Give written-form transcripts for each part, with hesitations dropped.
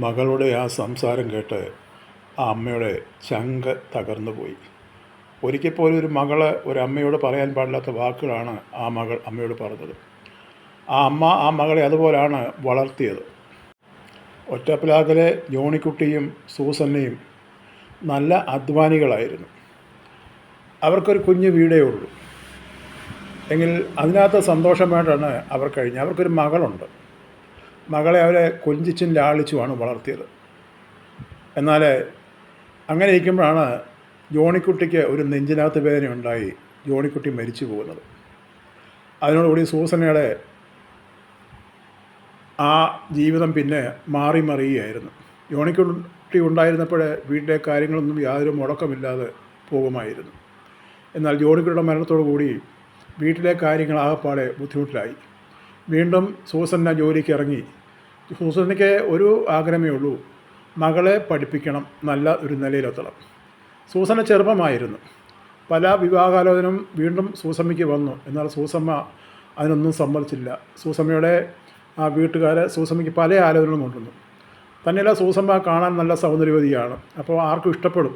മകളുടെ ആ സംസാരം കേട്ട് ആ അമ്മയുടെ ചങ്ക് തകർന്നു പോയി. ഒരിക്കൽ പോലും ഒരു മകള് ഒരമ്മയോട് പറയാൻ പാടില്ലാത്ത വാക്കുകളാണ് ആ മകൾ അമ്മയോട് പറഞ്ഞത്. ആ അമ്മ ആ മകളെ അതുപോലാണ് വളർത്തിയത്. ഒറ്റപ്പിലാക്കലെ ജോണിക്കുട്ടിയും സൂസന്നയും നല്ല അധ്വാനികളായിരുന്നു. അവർക്കൊരു കുഞ്ഞു വീടേ ഉള്ളൂ. എങ്കിൽ അതിനകത്ത് സന്തോഷമായിട്ടാണ് അവർ കഴിഞ്ഞത്. അവർക്കൊരു മകളുണ്ട്. മകളെ അവരെ കൊഞ്ചിച്ചും ലാളിച്ചുമാണ് വളർത്തിയത്. എന്നാൽ അങ്ങനെ ഇരിക്കുമ്പോഴാണ് ജോണിക്കുട്ടിക്ക് ഒരു നെഞ്ചിനകത്ത് വേദന ഉണ്ടായി ജോണിക്കുട്ടി മരിച്ചു പോകുന്നത്. അതിനോടുകൂടി സൂസന്നയുടെ ആ ജീവിതം പിന്നെ മാറി മറിയുകയായിരുന്നു. ജോണിക്കുട്ടി ഉണ്ടായിരുന്നപ്പോൾ വീട്ടിലെ കാര്യങ്ങളൊന്നും യാതൊരു മുടക്കമില്ലാതെ പോകുമായിരുന്നു. എന്നാൽ ജോണിക്കുട്ടിയുടെ മരണത്തോടു കൂടി വീട്ടിലെ കാര്യങ്ങൾ ആകപ്പാടെ ബുദ്ധിമുട്ടിലായി. വീണ്ടും സൂസന്ന ജോലിക്ക് ഇറങ്ങി. സൂസന്നയ്ക്ക് ഒരു ആഗ്രഹമേ ഉള്ളൂ, മകളെ പഠിപ്പിക്കണം, നല്ല ഒരു നിലയിലെത്തണം. സൂസന്ന ചെറുപ്പമായിരുന്നു. പല വിവാഹാലോചനയും വീണ്ടും സൂസമ്മയ്ക്ക് വന്നു. എന്നാൽ സൂസമ്മ അതിനൊന്നും സമ്മതിച്ചില്ല. സൂസമ്മയുടെ ആ വീട്ടുകാർ സൂസമ്മയ്ക്ക് പല ആലോചനകളും കൊണ്ടുവന്നു. തന്നെയല്ല, സൂസമ്മ കാണാൻ നല്ല സൗന്ദര്യവതിയാണ്, അപ്പോൾ ആർക്കും ഇഷ്ടപ്പെടും.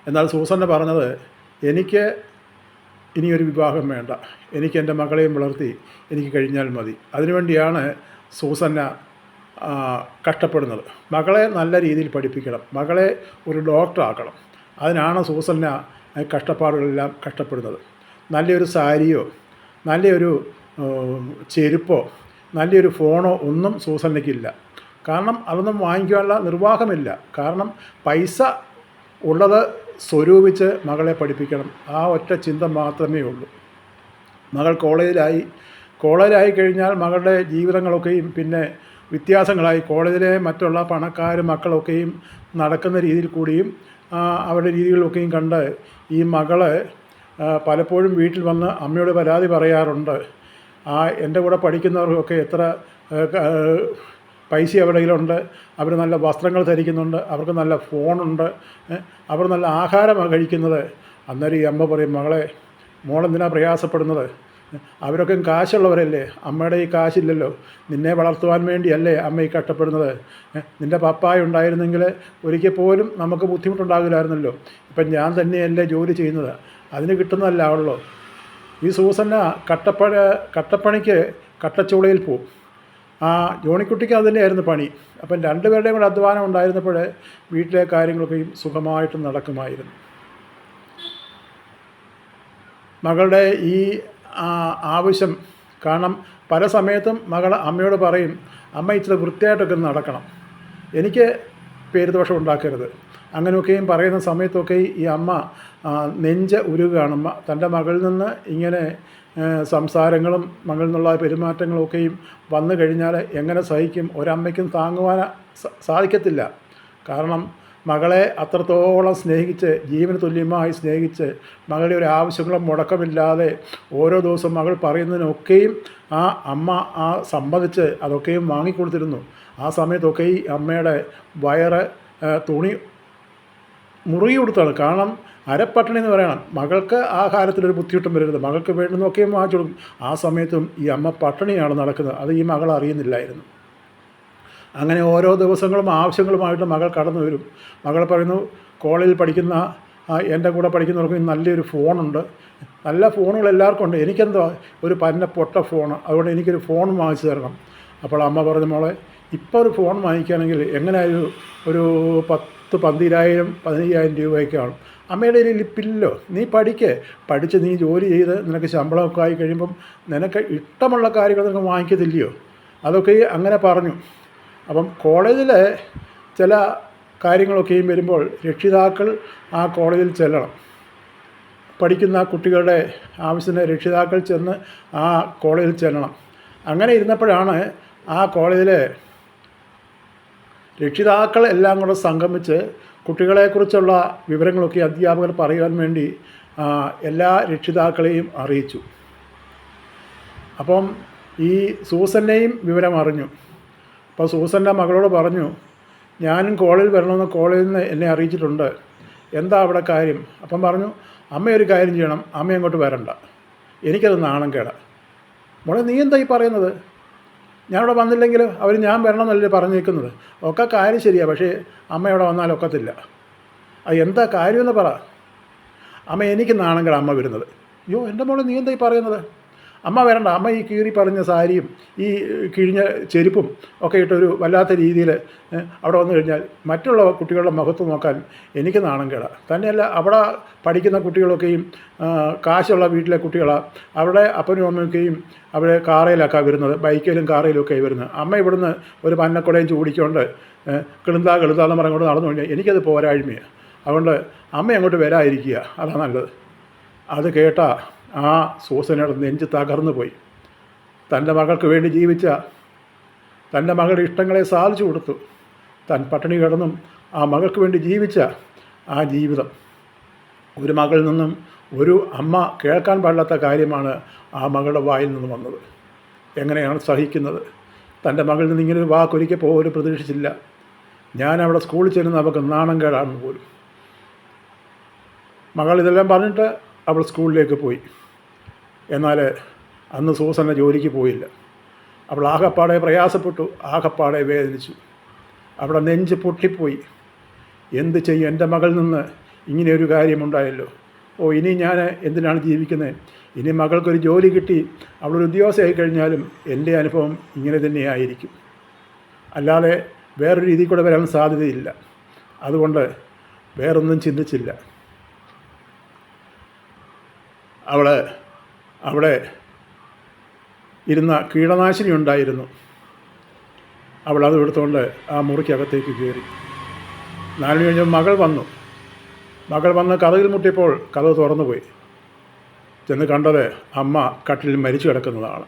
എന്നാൽ സൂസന്ന പറഞ്ഞത്, എനിക്ക് ഇനിയൊരു വിവാഹം വേണ്ട, എനിക്ക് എൻ്റെ മകളെയും വളർത്തി എനിക്ക് കഴിഞ്ഞാൽ മതി. അതിനുവേണ്ടിയാണ് സൂസന്ന കഷ്ടപ്പെടുന്നത്. മകളെ നല്ല രീതിയിൽ പഠിപ്പിക്കണം, മകളെ ഒരു ഡോക്ടറാക്കണം. അതിനാണ് സൂസന്ന കഷ്ടപ്പാടുകളെല്ലാം കഷ്ടപ്പെടുന്നത്. നല്ലൊരു സാരിയോ നല്ലൊരു ചെരുപ്പോ നല്ലൊരു ഫോണോ ഒന്നും സൂസന്നയ്ക്കില്ല. കാരണം അതൊന്നും വാങ്ങിക്കാനുള്ള നിർവാഹമില്ല. കാരണം പൈസ ഉള്ളത് സ്വരൂപിച്ച് മകളെ പഠിപ്പിക്കണം, ആ ഒറ്റ ചിന്ത മാത്രമേ ഉള്ളൂ. മകൾ കോളേജിലായി കഴിഞ്ഞാൽ മകളുടെ ജീവിതങ്ങളൊക്കെയും പിന്നെ വ്യത്യാസങ്ങളായി. കോളേജിലെ മറ്റുള്ള പണക്കാരും മക്കളൊക്കെയും നടക്കുന്ന രീതിയിൽ കൂടിയും അവരുടെ രീതികളൊക്കെയും കണ്ട് ഈ മകൾ പലപ്പോഴും വീട്ടിൽ വന്ന് അമ്മയോട് പരാതി പറയാറുണ്ട്. എൻ്റെ കൂടെ പഠിക്കുന്നവർക്കൊക്കെ എത്ര പൈസ അവരുടെ കയ്യിലുണ്ട്, അവർ നല്ല വസ്ത്രങ്ങൾ ധരിക്കുന്നുണ്ട്, അവർക്ക് നല്ല ഫോണുണ്ട്, അവർ നല്ല ആഹാരമാണ് കഴിക്കുന്നത്. അന്നേരം ഈ അമ്മ പറയും, മകളെ, മോളെന്തിനാണ് പ്രയാസപ്പെടുന്നത്? അവരൊക്കെ കാശുള്ളവരല്ലേ, അമ്മയുടെ ഈ കാശില്ലല്ലോ. നിന്നെ വളർത്തുവാൻ വേണ്ടിയല്ലേ അമ്മ ഈ കഷ്ടപ്പെടുന്നത്. നിൻ്റെ പപ്പായ ഉണ്ടായിരുന്നെങ്കിൽ ഒരിക്കൽ പോലും നമുക്ക് ബുദ്ധിമുട്ടുണ്ടാകില്ലായിരുന്നല്ലോ. ഇപ്പം ഞാൻ തന്നെയല്ലേ ജോലി ചെയ്യുന്നത്, അതിന് കിട്ടുന്നതല്ല അവളോ. ഈ സൂസന്ന കട്ടപ്പണിക്ക് കട്ടച്ചൂളയിൽ പോവും. ജോണിക്കുട്ടിക്ക് അതുതന്നെയായിരുന്നു പണി. അപ്പം രണ്ടുപേരുടെയും കൂടെ അധ്വാനം ഉണ്ടായിരുന്നപ്പോൾ വീട്ടിലെ കാര്യങ്ങളൊക്കെയും സുഖമായിട്ട് നടക്കുമായിരുന്നു. മകളുടെ ഈ ആവശ്യം കാരണം പല സമയത്തും മകൾ അമ്മയോട് പറയും, അമ്മ ഇച്ചിരി വൃത്തിയായിട്ടൊക്കെ നടക്കണം, എനിക്ക് പേരുദോഷം ഉണ്ടാക്കരുത്. അങ്ങനെയൊക്കെയും പറയുന്ന സമയത്തൊക്കെ ഈ അമ്മ നെഞ്ച് ഉരുകുകയാണ്. തൻ്റെ മകളിൽ നിന്ന് ഇങ്ങനെ സംസാരങ്ങളും മകളിൽ നിന്നുള്ള പെരുമാറ്റങ്ങളൊക്കെയും വന്നു കഴിഞ്ഞാൽ എങ്ങനെ സഹിക്കും? ഒരമ്മയ്ക്കും താങ്ങുവാൻ സാധിക്കത്തില്ല. കാരണം മകളെ അത്രത്തോളം സ്നേഹിച്ച്, ജീവന് തുല്യമായി സ്നേഹിച്ച്, മകളുടെ ഒരു ആവശ്യങ്ങളും മുടക്കമില്ലാതെ ഓരോ ദിവസം മകൾ പറയുന്നതിനൊക്കെയും ആ അമ്മ സമ്മതിച്ച് അതൊക്കെയും വാങ്ങിക്കൊടുത്തിരുന്നു. ആ സമയത്തൊക്കെ ഈ അമ്മയുടെ വയറ് തുണി മുറുകി കൊടുത്താണ്. കാരണം അരപ്പട്ടിണി എന്ന് പറയണം. മകൾക്ക് ആഹാരത്തിലൊരു ബുദ്ധിമുട്ടും വരരുത്, മകൾക്ക് വേണ്ടുന്നതൊക്കെയും വാങ്ങിച്ചു കൊടുക്കും. ആ സമയത്തും ഈ അമ്മ പട്ടിണിയാണ് നടക്കുന്നത്. അത് ഈ മകൾ അറിയുന്നില്ലായിരുന്നു. അങ്ങനെ ഓരോ ദിവസങ്ങളും ആവശ്യങ്ങളുമായിട്ട് മകൾ കടന്നു വരും. മകൾ പറയുന്നു, കോളേജിൽ പഠിക്കുന്ന എൻ്റെ കൂടെ പഠിക്കുന്നവർക്ക് നല്ലൊരു ഫോണുണ്ട്, നല്ല ഫോണുകൾ എല്ലാവർക്കും ഉണ്ട്, എനിക്കെന്തോ ഒരു പൊട്ട ഫോൺ, അതുകൊണ്ട് എനിക്കൊരു ഫോൺ വാങ്ങിച്ചു തരണം. അപ്പോൾ അമ്മ പറഞ്ഞു, മോളെ, ഇപ്പോൾ ഒരു ഫോൺ വാങ്ങിക്കുകയാണെങ്കിൽ എങ്ങനെയായാലും ഒരു 10,000, 15,000 രൂപയൊക്കെയാണ്. അമ്മയുടെ കയ്യിൽ ഇപ്പില്ലല്ലോ. നീ പഠിച്ച് നീ ജോലി ചെയ്ത് നിനക്ക് ശമ്പളമൊക്കെ ആയി കഴിയുമ്പം നിനക്ക് ഇഷ്ടമുള്ള കാര്യങ്ങൾ നിനക്ക് വാങ്ങിക്കത്തില്ലയോ? അതൊക്കെ അങ്ങനെ പറഞ്ഞു. അപ്പം കോളേജിലെ ചില കാര്യങ്ങളൊക്കെയും വരുമ്പോൾ രക്ഷിതാക്കൾ ആ കോളേജിൽ ചെല്ലണം. പഠിക്കുന്ന കുട്ടികളുടെ ആവശ്യത്തിന് രക്ഷിതാക്കൾ ചെന്ന് ആ കോളേജിൽ ചെല്ലണം. അങ്ങനെ ഇരുന്നപ്പോഴാണ് ആ കോളേജിലെ രക്ഷിതാക്കൾ എല്ലാം കൂടെ സംഗമിച്ച് കുട്ടികളെക്കുറിച്ചുള്ള വിവരങ്ങളൊക്കെ അധ്യാപകർ പറയുവാൻ വേണ്ടി എല്ലാ രക്ഷിതാക്കളെയും അറിയിച്ചു. അപ്പം ഈ സൂസന്നയും വിവരം അറിഞ്ഞു. അപ്പോൾ സൂസന്ന മകളോട് പറഞ്ഞു, ഞാനും കോളേജിൽ വരണമെന്ന് കോളേജിൽ നിന്ന് എന്നെ അറിയിച്ചിട്ടുണ്ട്, എന്താ അവിടെ കാര്യം? അപ്പം പറഞ്ഞു, അമ്മയൊരു കാര്യം ചെയ്യണം, അമ്മ അങ്ങോട്ട് വരണ്ട, എനിക്കത് നാണം കേടാ. മോളെ, നീ എന്താ ഈ പറയുന്നത്? ഞാനിവിടെ വന്നില്ലെങ്കിൽ അവർ ഞാൻ വരണമെന്നല്ലേ പറഞ്ഞേക്കുന്നത്. ഒക്കെ കാര്യം ശരിയാണ്, പക്ഷേ അമ്മ ഇവിടെ വന്നാൽ ഒക്കത്തില്ല. അത് എന്താ കാര്യമെന്ന് പറ. അമ്മ എനിക്ക് നാണങ്ങൾ അമ്മ വരുന്നത്. അയ്യോ എൻ്റെ മോളെ നീ എന്താ ഈ പറയുന്നത്? അമ്മ വരണ്ട. അമ്മ ഈ കീറി പറഞ്ഞ സാരിയും ഈ കിഴിഞ്ഞ ചെരുപ്പും ഒക്കെ ഇട്ടൊരു വല്ലാത്ത രീതിയിൽ അവിടെ വന്നു കഴിഞ്ഞാൽ മറ്റുള്ള കുട്ടികളുടെ മുഖത്ത് നോക്കാൻ എനിക്ക് നാണം കേടാ. തന്നെയല്ല, അവിടെ പഠിക്കുന്ന കുട്ടികളൊക്കെയും കാശുള്ള വീട്ടിലെ കുട്ടികളാണ്. അവിടെ അപ്പനും അമ്മയൊക്കെയും അവിടെ കാറയിലൊക്കെ വരുന്നത്, ബൈക്കിലും കാറയിലും ഒക്കെ വരുന്നത്. അമ്മ ഇവിടുന്ന് ഒരു പന്നക്കുടയും ചൂടിക്കൊണ്ട് കിളുന്താന്ന് പറഞ്ഞുകൊണ്ട് നടന്നു കഴിഞ്ഞാൽ എനിക്കത് പോരായ്മയാണ്. അതുകൊണ്ട് അമ്മ അങ്ങോട്ട് വരാതിരിക്കുക, അതാണ് നല്ലത്. അത് കേട്ടാ ആ സൂസനയുടെ നെഞ്ച് തകർന്നു പോയി. തൻ്റെ മകൾക്ക് വേണ്ടി ജീവിച്ച, തൻ്റെ മകളുടെ ഇഷ്ടങ്ങളെ സാധിച്ചു കൊടുത്തു, താൻ പട്ടിണി കിടന്നും ആ മകൾക്ക് വേണ്ടി ജീവിച്ച ആ ജീവിതം ഒരു മകളിൽ നിന്നും ഒരു അമ്മ കേൾക്കാൻ പാടില്ലാത്ത കാര്യമാണ് ആ മകളുടെ വായിൽ നിന്ന് വന്നത്. എങ്ങനെയാണ് സഹിക്കുന്നത്? തൻ്റെ മകളിൽ നിന്ന് ഇങ്ങനെ ഒരു വാക്കൊരിക്കൽ പോലും പ്രതീക്ഷിച്ചില്ല. ഞാൻ അവിടെ സ്കൂളിൽ ചെല്ലുന്ന അവൾക്ക് നാണം കേടാണെന്ന് പോലും. മകൾ ഇതെല്ലാം പറഞ്ഞിട്ട് അവൾ സ്കൂളിലേക്ക് പോയി. എന്നാൽ അന്ന് സൂസന്ന ജോലിക്ക് പോയില്ല. അവൾ ആകപ്പാടെ പ്രയാസപ്പെട്ടു, ആകപ്പാടെ വേദനിച്ചു. അവിടെ നെഞ്ച് പൊട്ടിപ്പോയി. എന്ത് ചെയ്യും? എൻ്റെ മകളിൽ നിന്ന് ഇങ്ങനെയൊരു കാര്യമുണ്ടായല്ലോ. ഇനി ഞാൻ എന്തിനാണ് ജീവിക്കുന്നത്? ഇനി മകൾക്കൊരു ജോലി കിട്ടി അവളൊരു ഉദ്യോഗസ്ഥയായി കഴിഞ്ഞാലും എൻ്റെ അനുഭവം ഇങ്ങനെ തന്നെയായിരിക്കും, അല്ലാതെ വേറൊരു രീതിയിൽ കൂടെ വരാൻ സാധ്യതയില്ല. അതുകൊണ്ട് വേറൊന്നും ചിന്തിച്ചില്ല. അവൾ അവിടെ ഇരുന്ന കീടനാശിനി ഉണ്ടായിരുന്നു. അവൾ അത് എടുത്തുകൊണ്ട് ആ മുറിക്കകത്തേക്ക് കയറി. 4 മണി കഴിഞ്ഞപ്പോൾ മകൾ വന്ന് കതകിൽ മുട്ടിയപ്പോൾ കതക് തുറന്നു പോയി. ചെന്ന് കണ്ടത് അമ്മ കട്ടിലിൽ മരിച്ചു കിടക്കുന്നതാണ്.